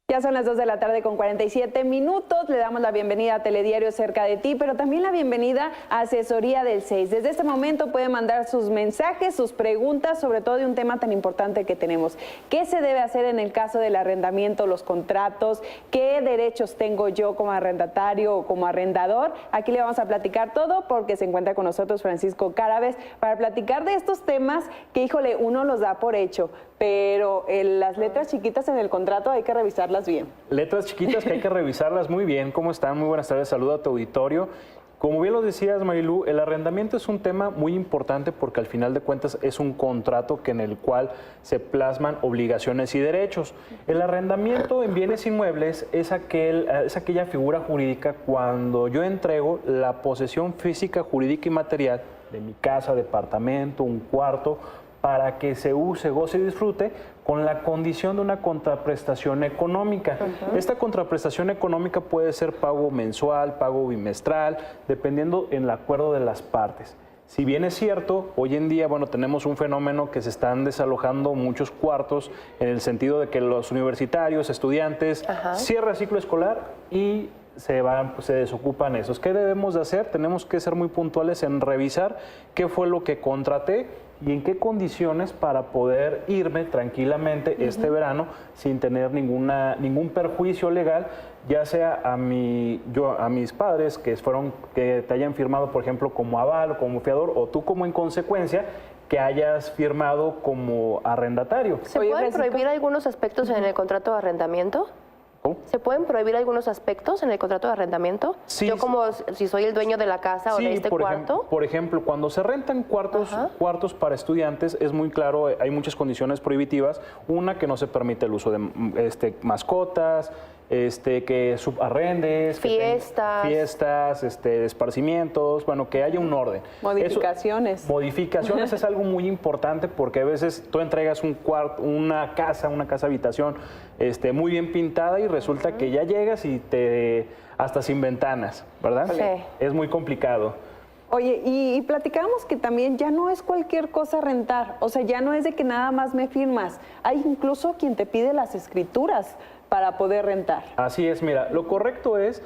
Ya son las 2 de la tarde con 47 minutos. Le damos la bienvenida a Telediario Cerca de Ti, pero también la bienvenida a Asesoría del 6. Desde este momento puede mandar sus mensajes, sus preguntas, sobre todo de un tema tan importante que tenemos. ¿Qué se debe hacer en el caso del arrendamiento, los contratos? ¿Qué derechos tengo yo como arrendatario o como arrendador? Aquí le vamos a platicar todo porque se encuentra con nosotros Francisco Cárabes para platicar de estos temas que, híjole, uno los da por hecho, pero las letras chiquitas en el contrato hay que revisarlas bien. Letras chiquitas que hay que revisarlas muy bien. ¿Cómo están? Muy buenas tardes. Saludo a tu auditorio. Como bien lo decías, Marilu, el arrendamiento es un tema muy importante porque al final de cuentas es un contrato en el cual se plasman obligaciones y derechos. El arrendamiento en bienes inmuebles es aquella figura jurídica cuando yo entrego la posesión física, jurídica y material de mi casa, departamento, un cuarto, para que se use, goce y disfrute con la condición de una contraprestación económica. Esta contraprestación económica puede ser pago mensual, pago bimestral, dependiendo en el acuerdo de las partes. Si bien es cierto, hoy en día, bueno, tenemos un fenómeno que se están desalojando muchos cuartos en el sentido de que los universitarios, estudiantes, cierran ciclo escolar y se desocupan esos. ¿Qué debemos de hacer? Tenemos que ser muy puntuales en revisar qué fue lo que contraté y en qué condiciones para poder irme tranquilamente este verano sin tener ningún perjuicio legal, ya sea a mis padres que te hayan firmado, por ejemplo, como aval o como fiador, o tú como en consecuencia que hayas firmado como arrendatario. ¿Se pueden prohibir algunos aspectos en el contrato de arrendamiento? ¿Se pueden prohibir algunos aspectos en el contrato de arrendamiento? Sí, yo como si soy el dueño de la casa o de este cuarto. Por ejemplo, cuando se rentan cuartos para estudiantes, es muy claro, hay muchas condiciones prohibitivas. Una, que no se permite el uso de mascotas, que subarrendes, fiestas, esparcimientos, bueno, que haya un orden. Modificaciones. Modificaciones es algo muy importante porque a veces tú entregas una casa habitación muy bien pintada y resulta que ya llegas y hasta sin ventanas, ¿verdad? Sí. Es muy complicado. Oye, y platicamos que también ya no es cualquier cosa rentar, o sea, ya no es de que nada más me firmas, hay incluso quien te pide las escrituras para poder rentar. Así es, mira, lo correcto es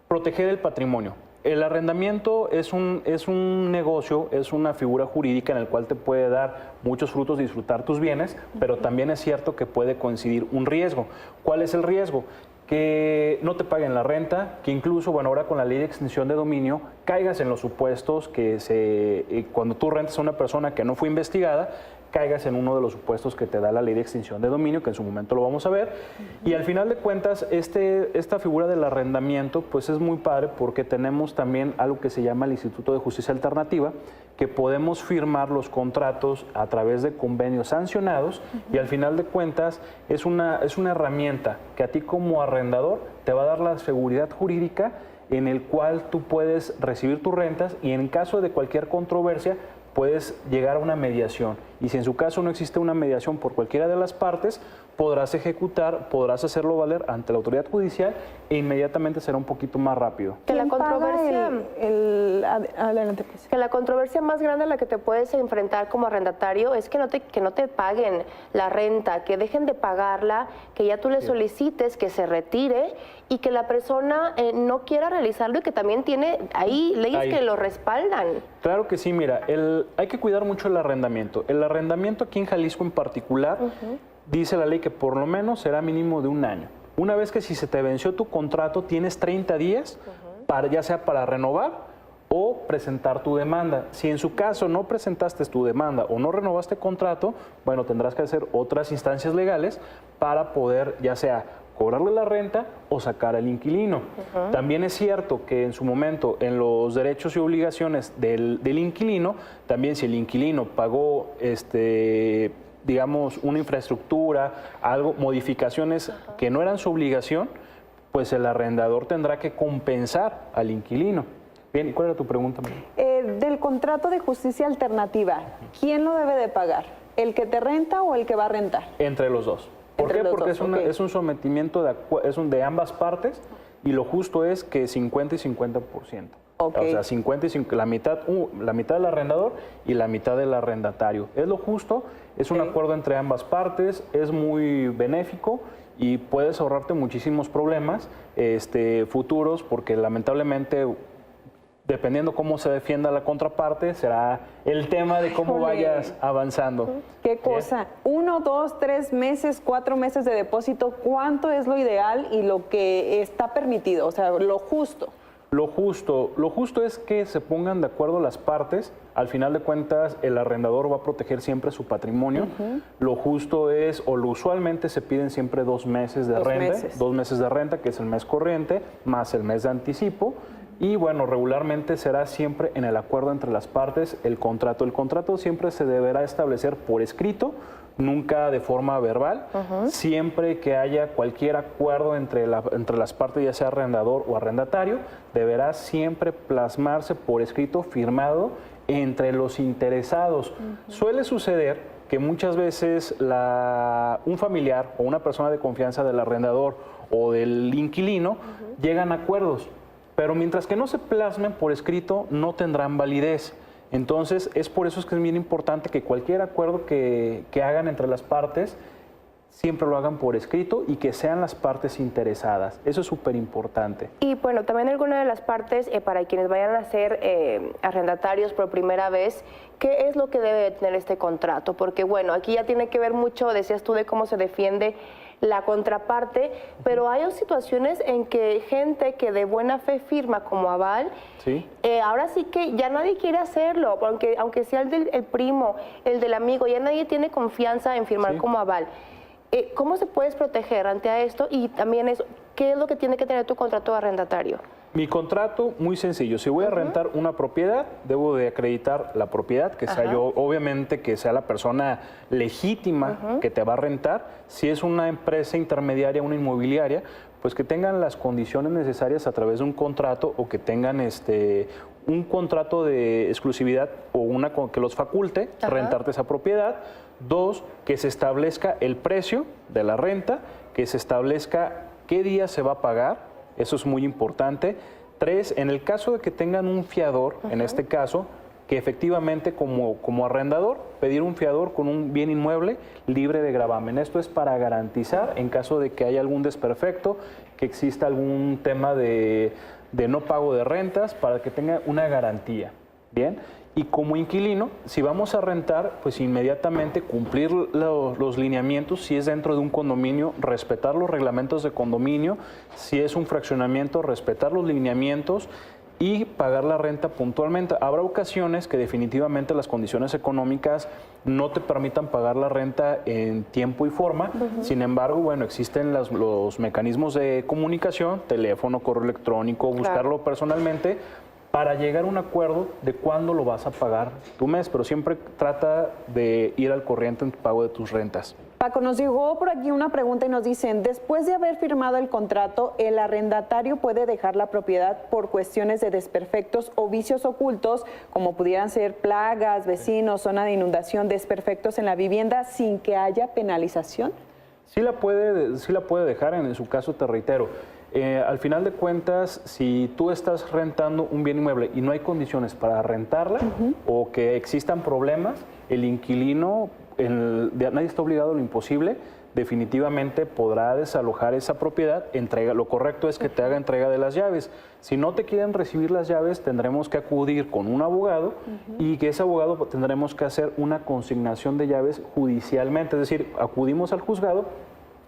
proteger el patrimonio. El arrendamiento es un negocio, es una figura jurídica en el cual te puede dar muchos frutos, disfrutar tus bienes, pero también es cierto que puede coincidir un riesgo. ¿Cuál es el riesgo? Que no te paguen la renta, que incluso, bueno, ahora con la ley de extinción de dominio, caigas en los supuestos que cuando tú rentas a una persona que no fue investigada, caigas en uno de los supuestos que te da la ley de extinción de dominio, que en su momento lo vamos a ver. Y al final de cuentas, esta figura del arrendamiento, pues es muy padre porque tenemos también algo que se llama el Instituto de Justicia Alternativa, que podemos firmar los contratos a través de convenios sancionados y al final de cuentas es una herramienta que a ti como arrendador te va a dar la seguridad jurídica en el cual tú puedes recibir tus rentas y en caso de cualquier controversia puedes llegar a una mediación. Y si en su caso no existe una mediación por cualquiera de las partes, podrás podrás hacerlo valer ante la autoridad judicial e inmediatamente será un poquito más rápido. Que la controversia, adelante, pues. Que la controversia más grande a la que te puedes enfrentar como arrendatario es que no te paguen la renta, que dejen de pagarla, que ya tú le solicites que se retire y que la persona no quiera realizarlo y que también tiene ahí leyes que lo respaldan. Claro que sí, mira, hay que cuidar mucho el arrendamiento. El arrendamiento aquí en Jalisco en particular, dice la ley que por lo menos será mínimo de un año. Una vez que si se te venció tu contrato, tienes 30 días, ya sea para renovar o presentar tu demanda. Si en su caso no presentaste tu demanda o no renovaste contrato, bueno, tendrás que hacer otras instancias legales para poder ya sea cobrarle la renta o sacar al inquilino. También es cierto que en su momento en los derechos y obligaciones del inquilino, también si el inquilino pagó digamos una infraestructura, modificaciones que no eran su obligación, pues el arrendador tendrá que compensar al inquilino. Bien, ¿y cuál era tu pregunta, María? Del contrato de justicia alternativa, ¿quién lo debe de pagar? ¿El que te renta o el que va a rentar? Entre los dos. ¿Por qué? Porque es un sometimiento de ambas partes y lo justo es que 50 y 50%. Ok. O sea, 50 y 50, la mitad del arrendador y la mitad del arrendatario. Es lo justo, es un acuerdo entre ambas partes, es muy benéfico y puedes ahorrarte muchísimos problemas futuros, porque lamentablemente, dependiendo cómo se defienda la contraparte, será el tema de cómo vayas avanzando. ¿Qué cosa? 1, 2, 3 meses, 4 meses de depósito, ¿cuánto es lo ideal y lo que está permitido? O sea, lo justo. Lo justo es que se pongan de acuerdo las partes. Al final de cuentas, el arrendador va a proteger siempre su patrimonio. Lo justo es, o lo usualmente se piden siempre 2 meses de renta. 2 meses de renta, que es el mes corriente, más el mes de anticipo. Y bueno, regularmente será siempre en el acuerdo entre las partes el contrato. El contrato siempre se deberá establecer por escrito, nunca de forma verbal. Siempre que haya cualquier acuerdo entre las partes, ya sea arrendador o arrendatario, deberá siempre plasmarse por escrito, firmado entre los interesados. Suele suceder que muchas veces un familiar o una persona de confianza del arrendador o del inquilino llegan a acuerdos, pero mientras que no se plasmen por escrito, no tendrán validez. Entonces, es por eso que es bien importante que cualquier acuerdo que hagan entre las partes, siempre lo hagan por escrito y que sean las partes interesadas. Eso es súper importante. Y bueno, también alguna de las partes, para quienes vayan a ser arrendatarios por primera vez, ¿qué es lo que debe de tener este contrato? Porque bueno, aquí ya tiene que ver mucho, decías tú, de cómo se defiende la contraparte, pero hay situaciones en que gente que de buena fe firma como aval, ahora sí que ya nadie quiere hacerlo, aunque sea el primo, el del amigo, ya nadie tiene confianza en firmar como aval. ¿Cómo se puedes proteger ante esto? Y también ¿qué es lo que tiene que tener tu contrato de arrendatario? Mi contrato, muy sencillo. Si voy a rentar una propiedad, debo de acreditar la propiedad, que sea yo, obviamente que sea la persona legítima que te va a rentar. Si es una empresa intermediaria, una inmobiliaria, pues que tengan las condiciones necesarias a través de un contrato, o que tengan un contrato de exclusividad o que los faculte rentarte esa propiedad. 2, que se establezca el precio de la renta, que se establezca qué día se va a pagar. Eso es muy importante. 3, en el caso de que tengan un fiador, en este caso, que efectivamente como arrendador, pedir un fiador con un bien inmueble libre de gravamen. Esto es para garantizar, en caso de que haya algún desperfecto, que exista algún tema de no pago de rentas, para que tenga una garantía. Bien. Y como inquilino, si vamos a rentar, pues inmediatamente cumplir los lineamientos. Si es dentro de un condominio, respetar los reglamentos de condominio. Si es un fraccionamiento, respetar los lineamientos y pagar la renta puntualmente. Habrá ocasiones que definitivamente las condiciones económicas no te permitan pagar la renta en tiempo y forma. Sin embargo, bueno, existen los mecanismos de comunicación, teléfono, correo electrónico, buscarlo personalmente, para llegar a un acuerdo de cuándo lo vas a pagar tu mes, pero siempre trata de ir al corriente en tu pago de tus rentas. Paco, nos llegó por aquí una pregunta y nos dicen, después de haber firmado el contrato, ¿el arrendatario puede dejar la propiedad por cuestiones de desperfectos o vicios ocultos, como pudieran ser plagas, vecinos, zona de inundación, desperfectos en la vivienda, sin que haya penalización? Sí la puede dejar, en su caso te reitero. Al final de cuentas, si tú estás rentando un bien inmueble y no hay condiciones para rentarla, o que existan problemas, el inquilino, nadie está obligado a lo imposible, definitivamente podrá desalojar esa propiedad. Lo correcto es que te haga entrega de las llaves. Si no te quieren recibir las llaves, tendremos que acudir con un abogado, y que ese abogado tendremos que hacer una consignación de llaves judicialmente. Es decir, acudimos al juzgado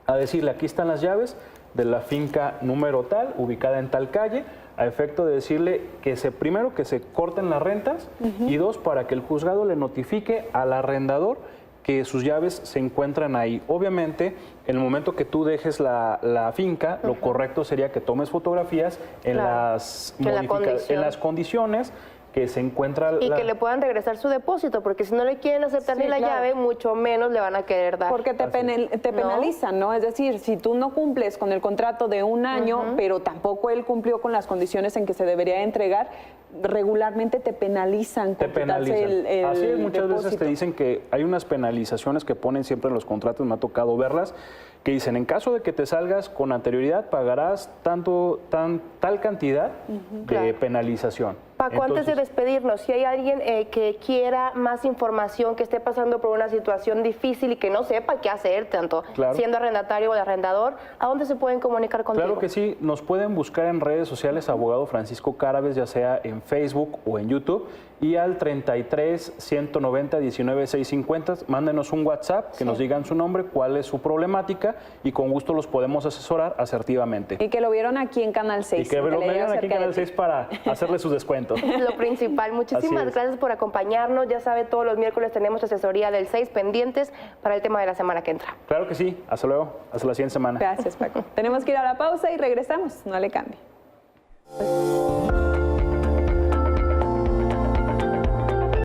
a decirle, aquí están las llaves de la finca número tal, ubicada en tal calle, a efecto de decirle que primero que se corten las rentas, y 2, para que el juzgado le notifique al arrendador que sus llaves se encuentran ahí. Obviamente, en el momento que tú dejes la finca, lo correcto sería que tomes fotografías en las condiciones que se encuentra... que le puedan regresar su depósito, porque si no le quieren aceptar ni la llave, mucho menos le van a querer dar. Porque te penalizan, ¿no? Es decir, si tú no cumples con el contrato de un año, pero tampoco él cumplió con las condiciones en que se debería entregar, regularmente te penalizan. Te penalizan. Así es, muchas depósito. veces te dicen que hay unas penalizaciones que ponen siempre en los contratos, me ha tocado verlas, que dicen, en caso de que te salgas con anterioridad, pagarás tal cantidad de penalización. Paco, antes de despedirnos, si hay alguien que quiera más información, que esté pasando por una situación difícil y que no sepa qué hacer, tanto siendo arrendatario o arrendador, ¿a dónde se pueden comunicar contigo? Claro que sí, nos pueden buscar en redes sociales Abogado Francisco Cárabes, ya sea en Facebook o en YouTube, y al 33 190 19 650, mándenos un WhatsApp, que nos digan su nombre, cuál es su problemática, y con gusto los podemos asesorar asertivamente. Y que lo vieron aquí en Canal 6. Y que lo vieron aquí en Canal 6 para hacerle sus descuentos. Lo principal. Muchísimas gracias por acompañarnos. Ya sabe, todos los miércoles tenemos asesoría del 6 pendientes para el tema de la semana que entra. Claro que sí. Hasta luego. Hasta la siguiente semana. Gracias, Paco. Tenemos que ir a la pausa y regresamos. No le cambie.